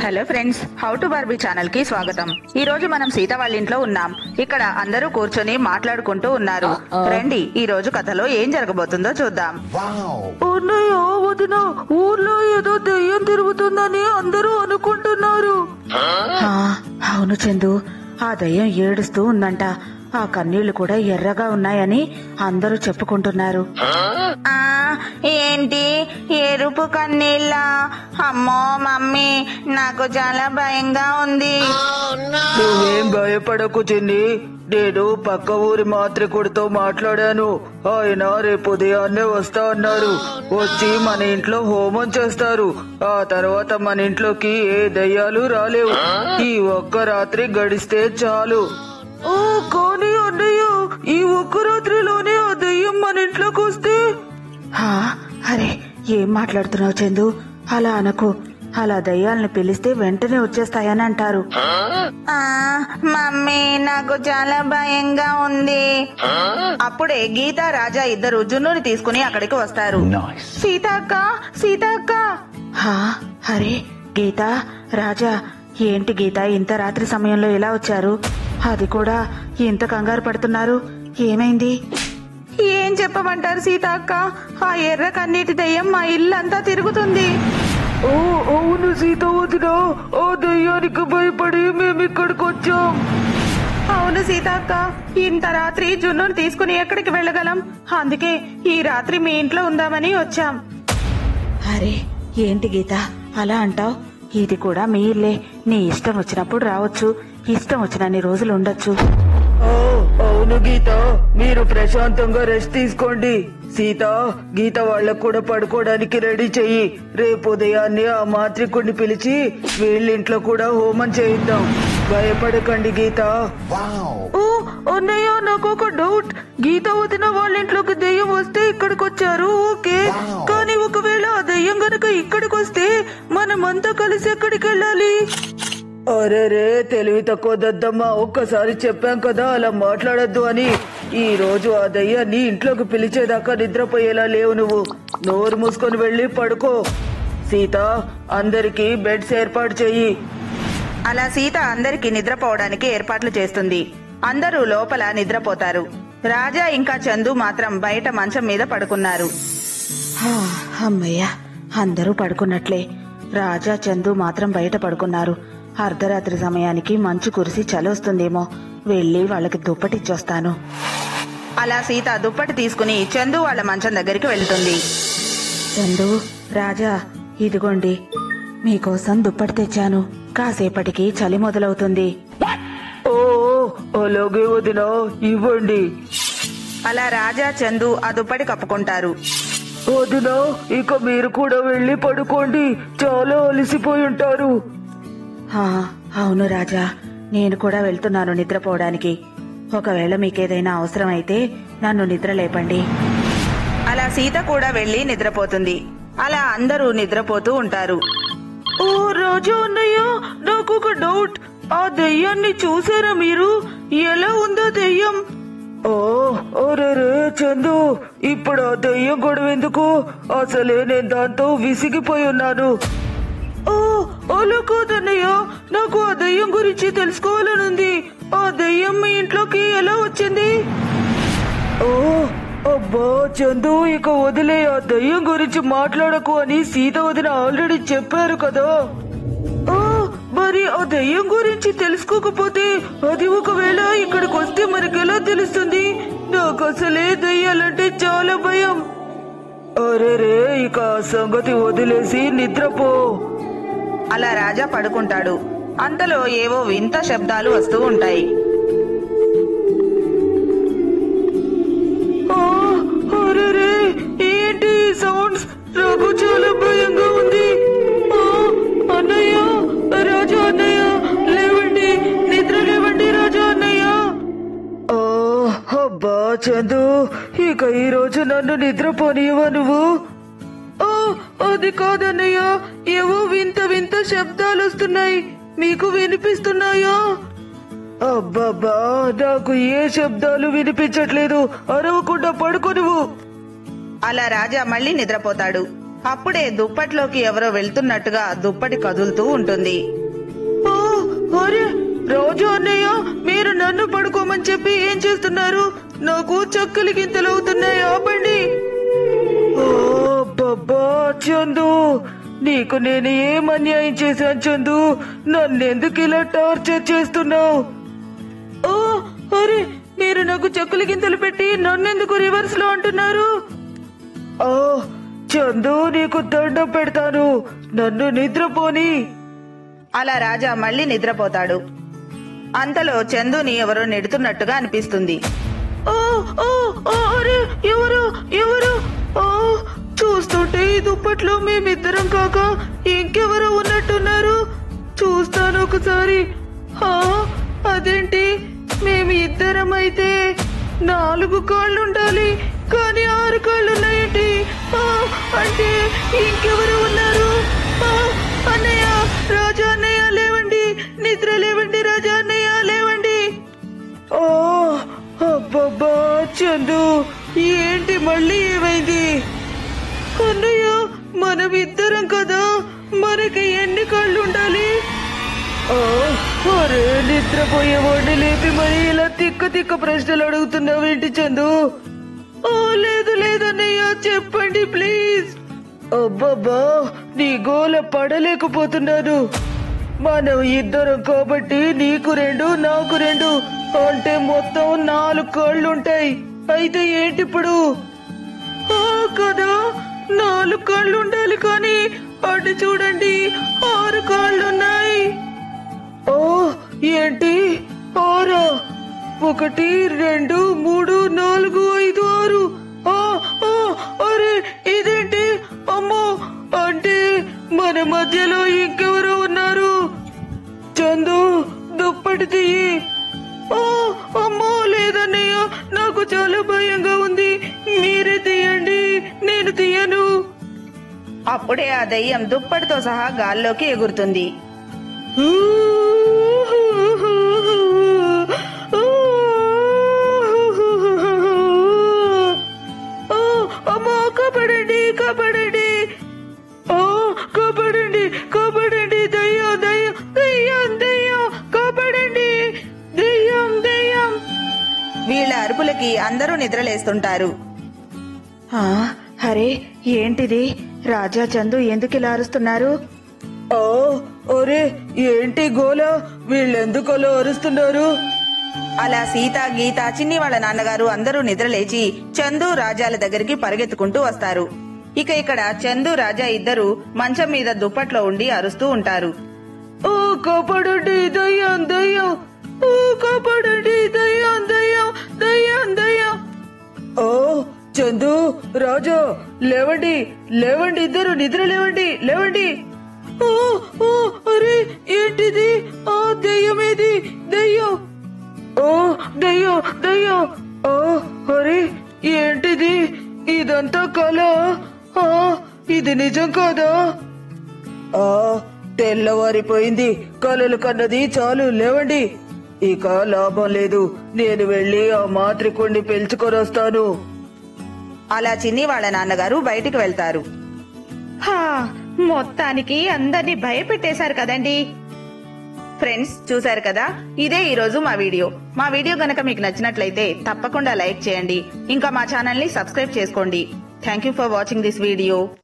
Hello friends, how to Barbie channel కి స్వాగతం. ఈ రోజు మనం సీత వాళ్ళ ఇంట్లో ఉన్నాం. ఇక్కడ అందరూ కూర్చొని మాట్లాడుకుంటూ ఉన్నారు. రండి, ఈ రోజు కథలో ఏం జరగబోతుందో చూద్దాం. ఊర్లో ఏదో దెయ్యం తిరుగుతుందని అందరూ అనుకుంటున్నారు. అవును చందు, ఆ దయ్యం ఏడుస్తూ ఉందంట. ఆ కన్నీళ్లు కూడా ఎర్రగా ఉన్నాయని అందరూ చెప్పుకుంటున్నారు. ఏంటి ఎరుపు కన్నీళ్ళ? అమ్మో మమ్మీ, నాకు చాలా భయంగా ఉంది. నువ్వేం భయపడకు చిన్ని, నేను పక్క ఊరి మాంత్రికుడితో మాట్లాడాను. ఆయన రేపు ఉదయాన్నే వస్తా అన్నారు. వచ్చి మన ఇంట్లో హోమం చేస్తారు. ఆ తర్వాత మన ఇంట్లోకి ఏ దయ్యాలు రాలేవు. ఈ ఒక్క రాత్రి గడిస్తే చాలు. కానీ అన్నయ్య, ఈ ఒక్క రాత్రిలోనే ఆ దయ్యం మన ఇంట్లోకి వస్తే? అరే, ఏం మాట్లాడుతున్నావు చందు? అలా అనకు. అలా దయ్యాలను పిలిస్తే వెంటనే వచ్చేస్తాయని అంటారు. మమ్మీ, నాకు చాలా భయంగా ఉంది. అప్పుడే గీత, రాజా ఇద్దరు జున్నుని తీసుకుని అక్కడికి వస్తారు. సీతక్క, సీతక్క. అరే గీత, రాజా, ఏంటి గీత ఇంత రాత్రి సమయంలో ఎలా వచ్చారు? అది కూడా ఇంత కంగారు పడుతున్నారు, ఏమైంది? ఏం చెప్పమంటారు సీతక్క, ఆ ఎర్ర కన్నీటి దయ్యం మా ఇల్లంతా తిరుగుతుంది. ఓ అవును సీత వదిన, ఆ దయ్యానికి భయపడి మేము ఇక్కడికి వచ్చాం. అవును సీతక్క, ఇంత రాత్రి జున్నును తీసుకుని ఎక్కడికి వెళ్ళగలం? అందుకే ఈ రాత్రి మీ ఇంట్లో ఉందామని వచ్చాం. అరే ఏంటి గీత అలా అంటావ్? ఇది కూడా మీ ఇల్లే. నీ ఇష్టం వచ్చినప్పుడు రావచ్చు, ఇష్టం వచ్చినన్ని రోజులు ఉండొచ్చు. అవును గీత, మీరు ప్రశాంతంగా రెస్ట్ తీసుకోండి. సీత, గీత వాళ్ళకు కూడా పడుకోవడానికి రెడీ చెయ్యి. రేపు ఉదయాన్నే ఆ మాంత్రికుడిని పిలిచి వీళ్ళింట్లో కూడా హోమం చేయిద్దాం. భయపడకండి గీత. అన్నయ్య, నాకు ఒక డౌట్. గీత వదిన వాళ్ళ ఇంట్లోకి దెయ్యం వస్తే ఇక్కడికి వచ్చారు, ఓకే. కానీ ఒకవేళ ఆ దెయ్యం గనక ఇక్కడికి వస్తే మనమంతా కలిసి ఎక్కడికి వెళ్ళాలి? అరే తెలివి తక్కువ దద్దమ్మ, ఒక్కసారి చెప్పాం కదా అలా మాట్లాడద్దు అని. ఈ రోజు ఆ దయ్యాన్ని ఇంట్లోకి పిలిచేదాకా నిద్రపోయేలా లేవు నువ్వు. నోరు మూసుకొని వెళ్లి పడుకో. సీత, అందరికీ బెడ్స్ ఏర్పాటు చెయ్యి. అలా సీత అందరికి నిద్రపోవడానికి ఏర్పాట్లు చేస్తుంది. అందరూ లోపల నిద్రపోతారు. రాజా ఇంకా చందు మాత్రం బయట మంచం మీద పడుకున్నారు. అమ్మయ్య, అందరూ పడుకున్నట్లే. రాజా, చందు మాత్రం బయట పడుకున్నారు. అర్ధరాత్రి సమయానికి మంచు కురిసి చలొస్తుందేమో, వెళ్లి వాళ్ళకి దుప్పటిచ్చొస్తాను. అలా సీత దుప్పటి తీసుకుని చందు వాళ్ళ మంచం దగ్గరికి వెళ్తుంది. చందు, రాజా, ఇదిగోండి మీకోసం దుప్పటి తెచ్చాను. కాసేపటికి చలి మొదలవుతుంది. ఓ అలాగే వదినా, ఇవ్వండి. అలా రాజా, చందు ఆ దుప్పటి కప్పుకుంటారు. వదినా, ఇక మీరు కూడా వెళ్లి పడుకోండి, చాలా అలసిపోయి ఉంటారు. అవును రాజా, నేను కూడా వెళ్తున్నాను నిద్రపోవడానికి. ఒకవేళ మీకేదైనా అవసరం అయితే నన్ను నిద్ర లేపండి. అలా సీత కూడా వెళ్లి నిద్రపోతుంది. అలా అందరూ నిద్రపోతూ ఉంటారు. ఓ రాజా అన్నయ్య, నాకు ఒక డౌట్. ఆ దెయ్యాన్ని చూసారా మీరు? ఎలా ఉందో దెయ్యం? అరే చందు, ఇప్పుడు ఆ దెయ్యం గొడవ ఎందుకు? అసలే నేను దాంతో విసిగిపోయి ఉన్నాను. అలా కాదన్నయ్య, నాకు ఆ దెయ్యం గురించి తెలుసుకోవాలనుంది. ఆ దెయ్యం మీ ఇంట్లోకి ఎలా వచ్చింది? అబ్బా చందు, ఇక వదిలే. ఆ దెయ్యం గురించి మాట్లాడకు అని సీత వదిన ఆల్రెడీ చెప్పారు కదా. మరి ఆ దెయ్యం గురించి తెలుసుకోకపోతే అది ఒకవేళ ఇక్కడికి వస్తే మనకెలా తెలుస్తుంది? నాకు అసలే దెయ్యాలంటే చాలా భయం. అరే ఇక ఆ సంగతి వదిలేసి నిద్రపో. అలా రాజా పడుకుంటాడు. అంతలో ఏవో వింత శబ్దాలు వస్తూ ఉంటాయి. అరే ఏంటి సౌండ్స్? నాకు చాలా భయంగా ఉంది. అన్నయ్య, రాజా అన్నయ్య, లేవండి, నిద్ర లేవండి రాజా అన్నయ్య. అబ్బా చందు, ఇక ఈ రోజు నన్ను నిద్రపోనివా నువ్వు? అది కాదన్నయ్య, ఏవో వింత వింత శబ్దాలు వస్తున్నాయి. మీకు వినిపిస్తున్నాయా? అబ్బబ్బా, నాకు ఏ శబ్దాలు వినిపించట్లేదు. అరవకుండా పడుకో నువ్వు. అలా రాజా మళ్ళీ నిద్రపోతాడు. అప్పుడే దుప్పట్లోకి ఎవరో వెళ్తున్నట్టుగా దుప్పటి కదులుతూ ఉంటుంది. ఓ, అరే రాజా అన్నయ్య, మీరు నన్ను పడుకోమని చెప్పి ఏం చేస్తున్నారు? నాకు చక్కలి గింతలు అవుతున్నాయి, ఆపండి. ఓ బాబా చందు, నీకు నేను ఏం అన్యాయం చేశాను చందు? నన్నెందుకు ఇలా టార్చర్ చేస్తున్నావు? ఓ అరే, మీరు నాకు చక్కలి గింతలు పెట్టి నన్నెందుకు రివర్స్ లో అంటున్నారు? ఓ చందు, నీకు దండం పెడతాను, నన్ను నిద్రపోని. అలా రాజా మళ్ళీ నిద్రపోతాడు. అంతలో చందుని ఎవరో నెడుతున్నట్టుగా అనిపిస్తుంది. ఓ ఓ ఓ, అరే ఎవరు ఎవరు? ఓ, చూస్తుంటే ఈ దుప్పట్లో మేమిద్దరం కాక ఇంకెవరో ఉన్నట్టున్నారు. చూస్తాను ఒకసారి. అదేంటి, మేము ఇద్దరం అయితే 4 కాళ్ళు ఉండాలి, కానీ 6 కాళ్ళు ఉన్నాయేంటి? అంటే ఇంకెవరు ఉన్నారు? అన్నయ్య, రాజా అన్నయ్య లేవండి, నిద్ర లేవండి, రాజా అన్నయ్య లేవండి. ఓ అబ్బబ్బా చందు, ఏంటి మళ్ళీ ఏమైంది? అన్నయ్య, మనం ఇద్దరం కదా, మనకి ఎన్ని కాళ్ళు ఉండాలి? అరే, నిద్రపోయేవాడిని లేపి మరి ఇలా తిక్క తిక్క ప్రశ్నలు అడుగుతున్నావేంటి చందు? లేదు లేదన్నయ్య, చెప్పండి ప్లీజ్. అబ్బబ్బా, నీ గోల పడలేకపోతున్నాను. మనం ఇద్దరం కాబట్టి నీకు 2 నాకు 2 అంటే మొత్తం 4 కాళ్ళుంటాయి. అయితే ఏంటిప్పుడు? కదా, 4 కాళ్ళు ఉండాలి, కానీ అటు చూడండి 6 కాళ్ళున్నాయి. ఓ ఏంటి 6? 1 2 3 4 5 6. అరే ఇదేంటి? అమ్మో, అంటే మన మధ్యలో ఇంకెవరో ఉన్నారు. చందు, దుప్పటి తీయి. అమ్మో లేదన్నయ్య, నాకు చాలా భయంగా ఉంది, మీరే తీయండి, నేను తీయను. అప్పుడే ఆ దెయ్యం దుప్పటితో సహా గాల్లోకి ఎగురుతుంది. అమ్మో, కాపాడండి కాపాడండి, కాపాడండి కాపాడండి, దయ్యం దయ్యం దయ్యం దయ్యం, కాపాడండి, దయ్యం దయ్యం. వీళ్ళ అరుపులకి అందరూ నిద్రలేస్తుంటారు. అరే ఏంటిది? రాజా చందు ఎందుకు ఇలా అరుస్తున్నారు? ఒరే ఏంటి గోల? వీళ్ళెందుకు అలా అరుస్తున్నారు? అలా సీత, గీత, చిన్ని వాళ్ళ నాన్నగారు అందరూ నిద్రలేచి చందు, రాజాల దగ్గరికి పరిగెత్తుకుంటూ వస్తారు. ఇక ఇక్కడ చందు, రాజా ఇద్దరు మంచం మీద దుప్పట్లో ఉండి అరుస్తూ ఉంటారు. కాపాడండి దయ్యం దయ్యం, కాపాడండి దయ్యం దయ్యం దయ్యం దయ్యం. చందు, రాజా లేవండి లేవండి, ఇద్దరు నిద్ర లేవండి లేవండి. అరే ఏంటిది? దయ్యమేది? దయ్యం, దయ్యం దయ్యం. అరే ఏంటిది? ఇదంతా కళ? ఇది నిజం కాదా? తెల్లవారిపోయింది, కలలు కన్నది చాలు, లేవండి. ఇక లాభం లేదు, నేను వెళ్లి ఆ మాత్రికుణ్ణి పిలుచుకొని వస్తాను. అలా చిన్ని వాళ్ళ నాన్నగారు బయటికి వెళ్తారు. మొత్తానికి అందరినీ భయపెట్టేశారు కదండి. ఫ్రెండ్స్, చూశారు కదా, ఇదే ఈ రోజు మా వీడియో. మా వీడియో గనక మీకు నచ్చినట్లయితే తప్పకుండా లైక్ చేయండి, ఇంకా మా ఛానల్ ని సబ్స్క్రైబ్ చేసుకోండి. Thank you for watching this video.